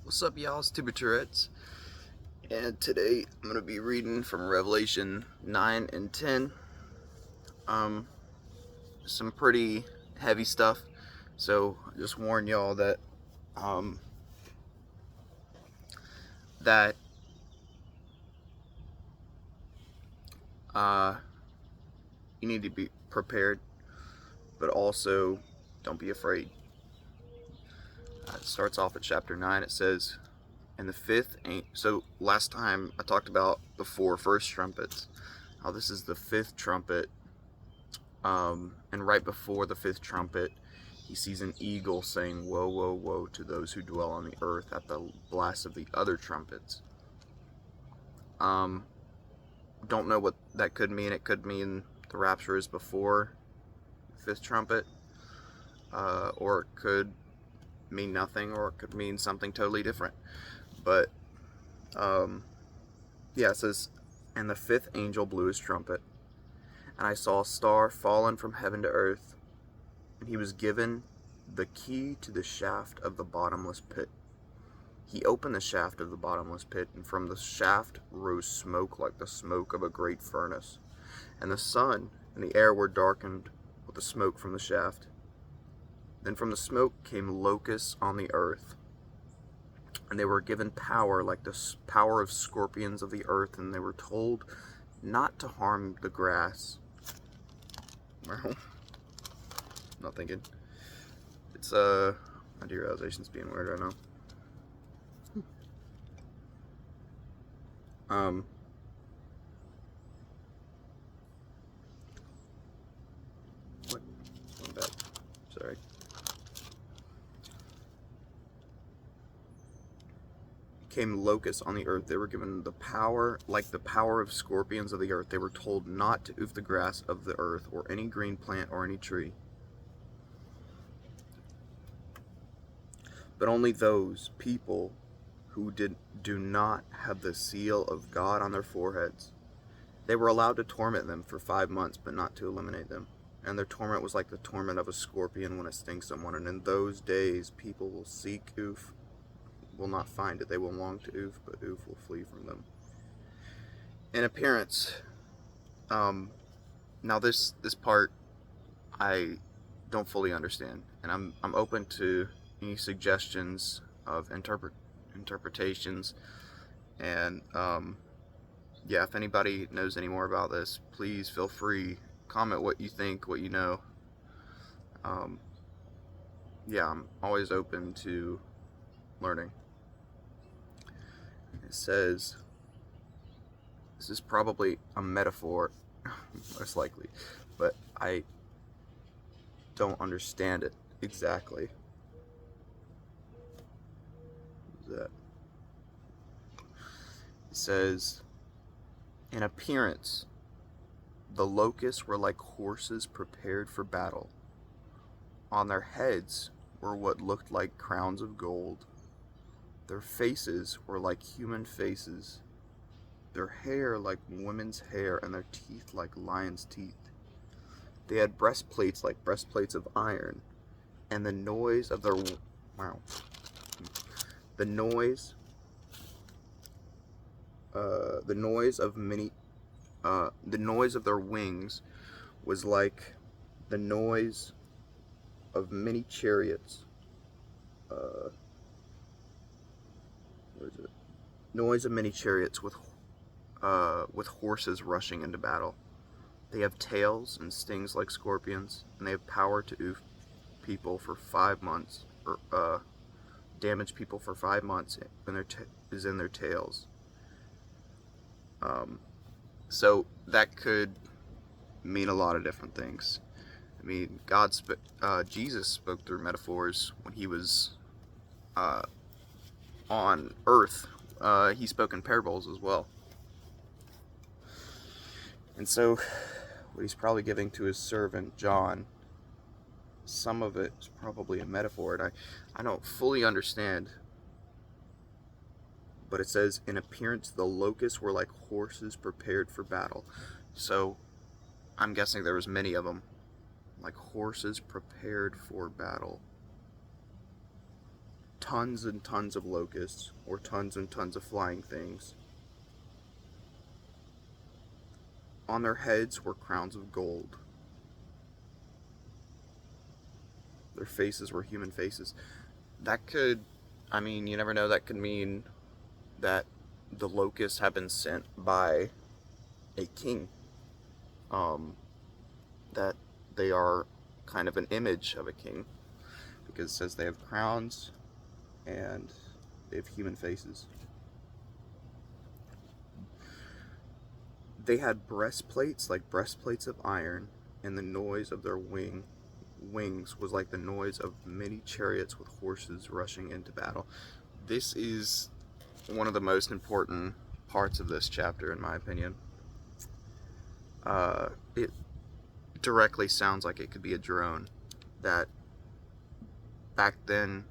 What's up, y'all? It's Euphrates, and today I'm going to be reading from Revelation 9 and 10. Some pretty heavy stuff, so I just warn y'all that um, that uh, you need to be prepared, but also don't be afraid. It starts off at chapter 9. It says, "And the fifth ain't." So last time I talked about the four first trumpets. Now this is the fifth trumpet. And right before the fifth trumpet, he sees an eagle saying, "Woe, woe, woe to those who dwell on the earth at the blast of the other trumpets." Um, don't know what that could mean. It could mean the rapture is before the fifth trumpet, or it could mean nothing, or it could mean something totally different. But yeah, it says, "And the fifth angel blew his trumpet, and I saw a star fallen from heaven to earth, and he was given the key to the shaft of the bottomless pit. He opened the shaft of the bottomless pit, and from the shaft rose smoke like the smoke of a great furnace. And the sun and the air were darkened with the smoke from the shaft. Then from the smoke came locusts on the earth, and they were given power like the power of scorpions of the earth, and they were told not to harm the grass." Well, I'm not thinking. It's, my derealization's being weird right now. Um, what? One back. Sorry. Came locusts on the earth. They were given the power, like the power of scorpions of the earth. They were told not to oof the grass of the earth, or any green plant, or any tree. But only those people who do not have the seal of God on their foreheads. They were allowed to torment them for 5 months, but not to eliminate them. And their torment was like the torment of a scorpion when it stings someone. And in those days, people will seek oof, will not find it. They will long to oof, but oof will flee from them. In appearance, now this part I don't fully understand, and I'm open to any suggestions of interpretations. And yeah, if anybody knows any more about this, please feel free, comment what you think, what you know. Yeah, I'm always open to learning. It says, this is probably a metaphor, most likely, but I don't understand it exactly. What is that? It says, "In appearance, the locusts were like horses prepared for battle. On their heads were what looked like crowns of gold. Their faces were like human faces, their hair like women's hair, and their teeth like lions' teeth. They had breastplates like breastplates of iron, and the noise of their wow, the noise, the noise of many, the noise of their wings was like the noise of many chariots." What is it? Noise of many chariots with horses rushing into battle. They have tails and stings like scorpions, and they have power to oof people for 5 months, or damage people for 5 months, and is in their tails. So that could mean a lot of different things. I mean, Jesus spoke through metaphors when he was on earth. He spoke in parables as well. And so, what he's probably giving to his servant John, some of it is probably a metaphor, and I don't fully understand. But it says, "In appearance, the locusts were like horses prepared for battle." So, I'm guessing there was many of them, like horses prepared for battle. tons and tons of locusts, or tons and tons of flying things. On their heads were crowns of gold. Their faces were human faces. That could, I mean, you never know, that could mean that the locusts have been sent by a king. That they are kind of an image of a king, because it says they have crowns and they have human faces. They had breastplates like breastplates of iron, and the noise of their wings was like the noise of many chariots with horses rushing into battle. This is one of the most important parts of this chapter, in my opinion. It directly sounds like it could be a drone. That back then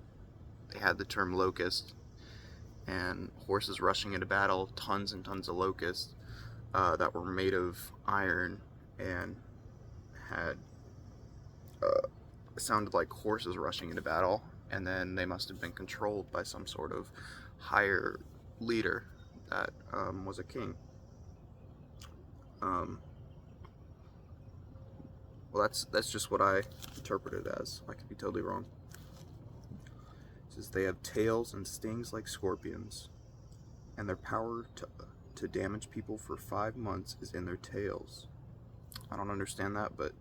they had the term locust, and horses rushing into battle, tons and tons of locusts that were made of iron and had sounded like horses rushing into battle, and then they must have been controlled by some sort of higher leader that was a king. Well, that's just what I interpret it as. I could be totally wrong. It says they have tails and stings like scorpions, and their power to damage people for 5 months is in their tails. I don't understand that, but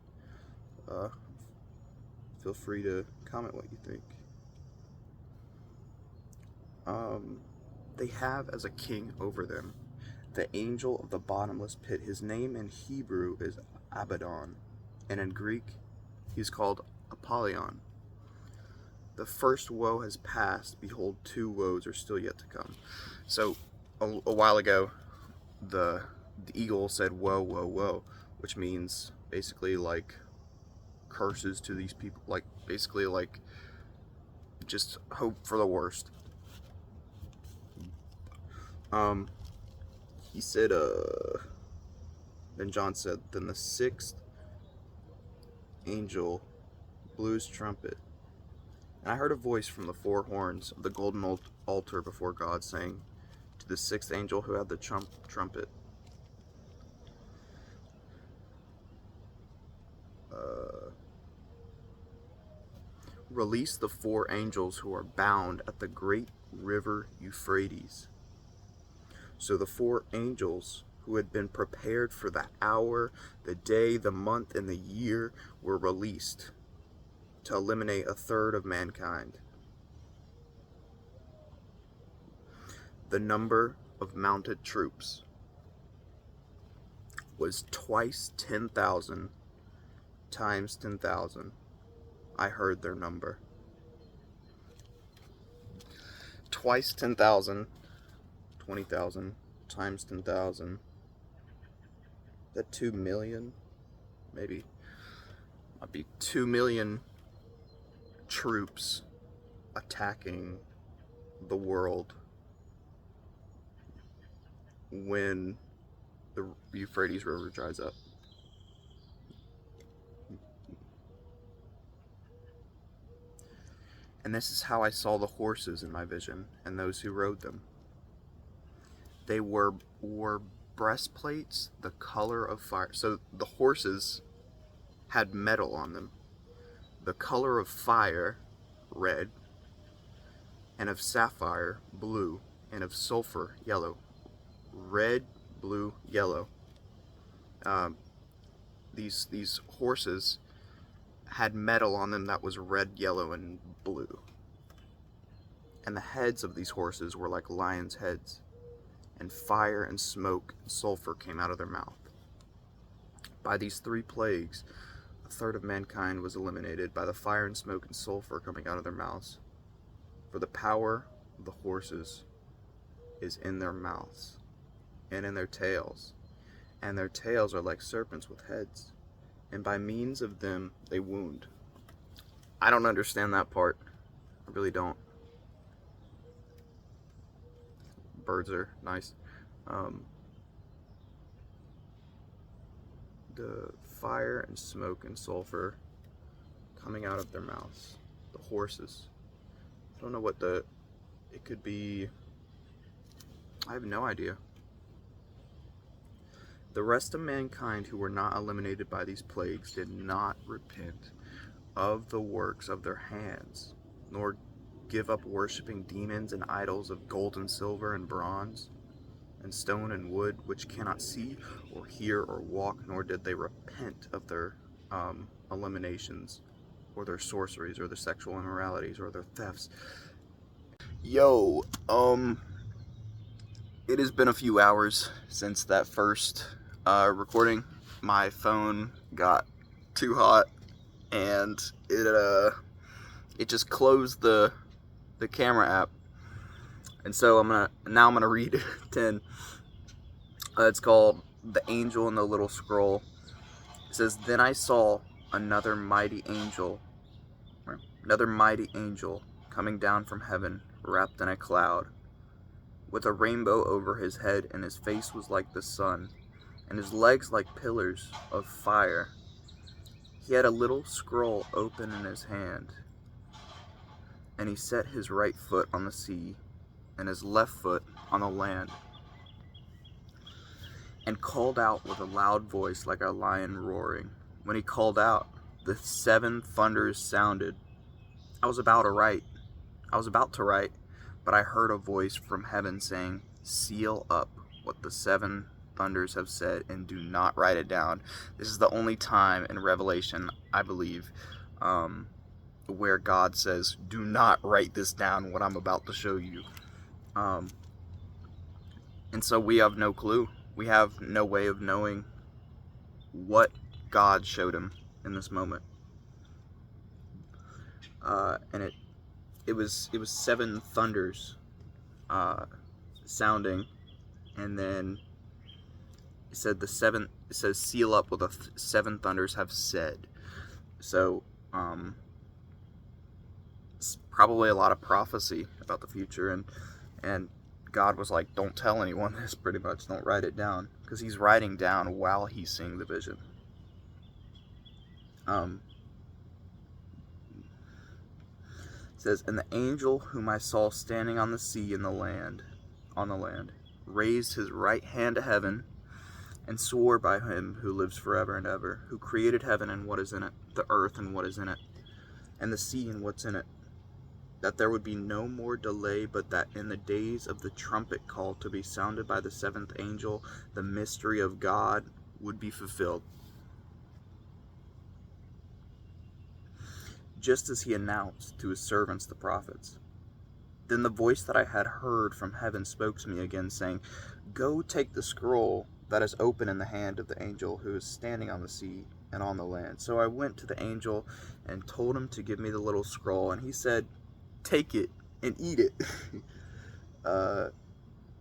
feel free to comment what you think. They have as a king over them the angel of the bottomless pit. His name in Hebrew is Abaddon, and in Greek he's called Apollyon. The first woe has passed, behold, 2 woes are still yet to come. So a while ago the eagle said woe, woe, woe, which means basically like curses to these people, like basically like just hope for the worst. He said, then John said, then the 6th angel blew his trumpet, and I heard a voice from the 4 horns of the golden altar before God, saying to the 6th angel who had the trumpet, release the 4 angels who are bound at the great river Euphrates. So the 4 angels who had been prepared for the hour, the day, the month, and the year were released to eliminate 1/3 of mankind. The number of mounted troops was twice 10,000 times 10,000. I heard their number. Twice 10,000, 20,000 times 10,000. That 2 million, maybe. Might be 2 million troops attacking the world when the Euphrates River dries up. And this is how I saw the horses in my vision and those who rode them. They wore breastplates the color of fire. So the horses had metal on them, the color of fire, red, and of sapphire, blue, and of sulfur, yellow. Red, blue, yellow. These horses had metal on them that was red, yellow, and blue. And the heads of these horses were like lions' heads, and fire and smoke and sulfur came out of their mouth. By these 3 plagues, 1/3 of mankind was eliminated by the fire and smoke and sulfur coming out of their mouths. For the power of the horses is in their mouths and in their tails, and their tails are like serpents with heads, and by means of them they wound. I don't understand that part. I really don't. Birds are nice. The fire and smoke and sulfur coming out of their mouths. The horses. I don't know what it could be. I have no idea. The rest of mankind who were not eliminated by these plagues did not repent of the works of their hands, nor give up worshiping demons and idols of gold and silver and bronze and stone and wood, which cannot see or hear or walk, nor did they repent of their eliminations or their sorceries or their sexual immoralities or their thefts. Yo, it has been a few hours since that first recording. My phone got too hot and it just closed the camera app, and so I'm gonna read 10. It's called The Angel and the Little Scroll. It says, "Then I saw another mighty angel coming down from heaven, wrapped in a cloud, with a rainbow over his head, and his face was like the sun, and his legs like pillars of fire. He had a little scroll open in his hand, and he set his right foot on the sea, and his left foot on the land, and called out with a loud voice like a lion roaring. When he called out, the 7 thunders sounded. I was about to write, but I heard a voice from heaven saying, 'Seal up what the 7 thunders have said, and do not write it down.'" This is the only time in Revelation, I believe, where God says, "Do not write this down, what I'm about to show you." And so we have no clue. We have no way of knowing what God showed him in this moment. And it was 7 thunders sounding, and then it says seal up what the 7 thunders have said. So it's probably a lot of prophecy about the future, and God was like, "Don't tell anyone this," pretty much. "Don't write it down," because he's writing down while he's seeing the vision. It says, "And the angel whom I saw standing on the sea and on the land, raised his right hand to heaven, and swore by him who lives forever and ever, who created heaven and what is in it, the earth and what is in it, and the sea and what's in it, that there would be no more delay, but that in the days of the trumpet call to be sounded by the 7th angel, the mystery of God would be fulfilled, just as he announced to his servants the prophets. Then the voice that I had heard from heaven spoke to me again, saying, 'Go take the scroll that is open in the hand of the angel who is standing on the sea and on the land.' So I went to the angel and told him to give me the little scroll, and he said, 'Take it and eat it.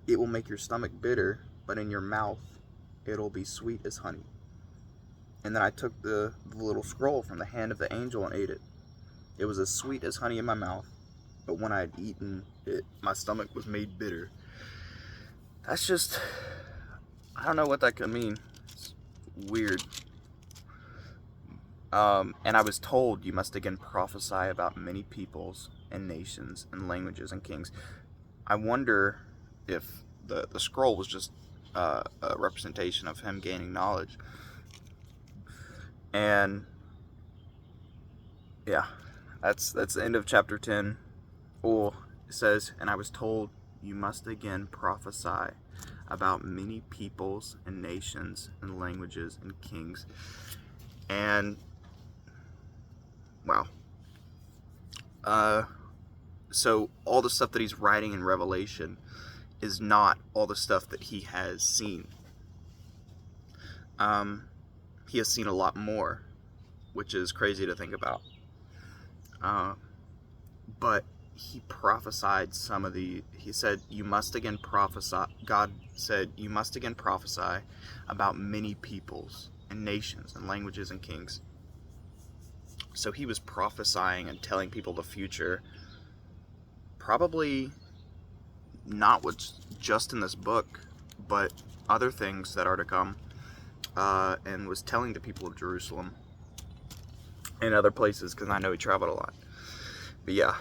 It will make your stomach bitter, but in your mouth it'll be sweet as honey.' And then I took the little scroll from the hand of the angel and ate it. It was as sweet as honey in my mouth, but when I had eaten it, my stomach was made bitter." That's just, I don't know what that could mean. It's weird. "And I was told, you must again prophesy about many peoples and nations and languages and kings." I wonder if the scroll was just a representation of him gaining knowledge. And yeah, that's the end of chapter 10. It says, "And I was told, you must again prophesy about many peoples and nations and languages and kings." And wow. So all the stuff that he's writing in Revelation is not all the stuff that he has seen. He has seen a lot more, which is crazy to think about. But he prophesied some of he said, "You must again prophesy." God said, "You must again prophesy about many peoples and nations and languages and kings." So he was prophesying and telling people the future, probably not what's just in this book, but other things that are to come, and was telling the people of Jerusalem and other places, because I know he traveled a lot. But yeah,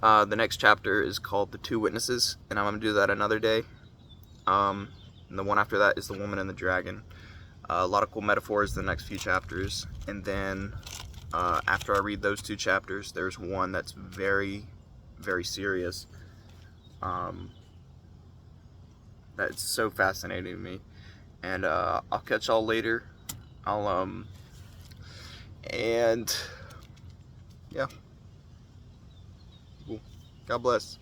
the next chapter is called The Two Witnesses, and I'm going to do that another day. And the one after that is The Woman and the Dragon. A lot of cool metaphors in the next few chapters. And then after I read those 2 chapters, there's one that's very, very serious. That's so fascinating to me. And I'll catch y'all later. And yeah. Cool. God bless.